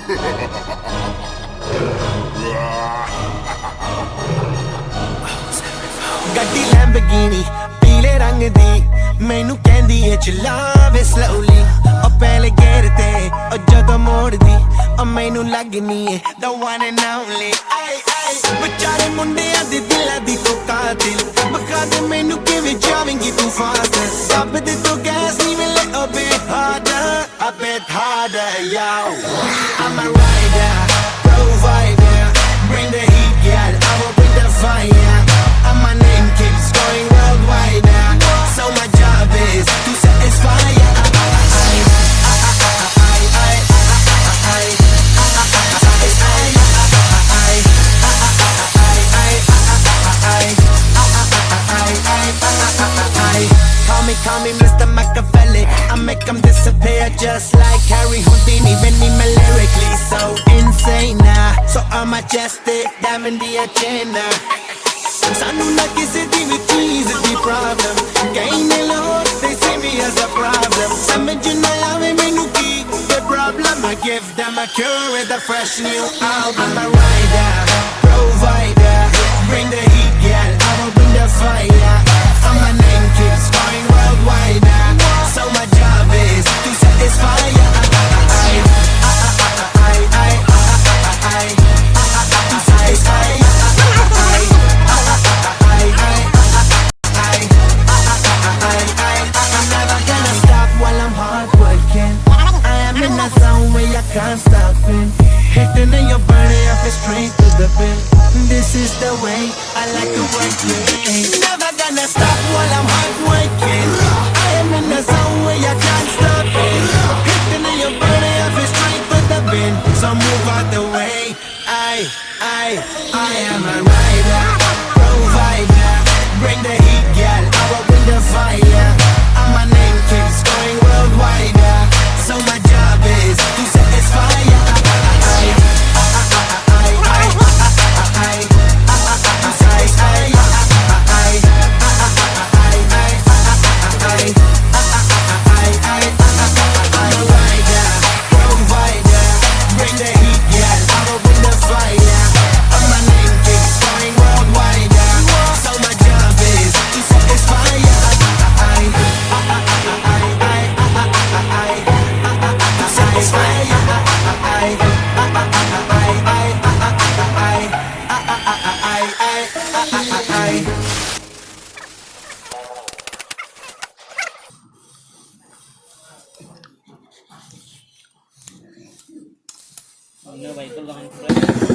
ਗੱਡੀ ਲੈਂਬਗੀਨੀ ਪੀਲੇ ਰੰਗ ਦੀ ਮੈਨੂੰ ਕਹਿੰਦੀ ਏ ਚਲਾਵੇ ਸਲੋਲੀ ਉਹ ਪਹਿਲੇ ਗੇਰ ਤੇ ਉਹ ਜਦੋਂ ਮੋੜਦੀ ਉਹ ਮੈਨੂੰ ਲੱਗਨੀ ਏ the one and only ਆਏ ਆਏ ਵਿਚਾਰੇ ਮੁੰਡਿਆਂ ਦੇ ਦਿਲਾਂ ਦੀ ਤੂੰ ਕਾਤਿਲ ਬਖਾ ਦੇ ਮੈਨੂੰ ਕਿਵੇਂ ਜਾਵੇਂਗੀ ਤੂੰ ਫਾਸਟ ਦੱਬ ਦੇ ਤੂੰ ਗੈਸ ਨਹੀਂ ਮਿਲੇ a bit harder yo I'm a rider provider bring the heat girl I will bring the fire and my name keeps going worldwide so my job is to satisfy Call me Mr. Machiavelli I make them disappear just like Harry Houdini Benny me lyrically so insane so I'm majestic diamond the agenda Sanu na kisi di vi cheese di problem Gain the Lord they see me as a problem Samajh na aave mainu ki the problem I give them a cure with a fresh new album I'm a rider provider bring the heat girl I will bring the fire and my name keeps going worldwide so my job is to satisfy can't stop it Hitting in your body, I feel straight to the pin This is the way I like to work it Never gonna stop while I'm hard working I am in the zone where you can't stop it Hitting in your body, I feel straight to the pin So move out the way I am a rider Provider Bring the heat, girl I will bring the fire And my name keeps going worldwide So my job is to satisfy Ano ba ito lang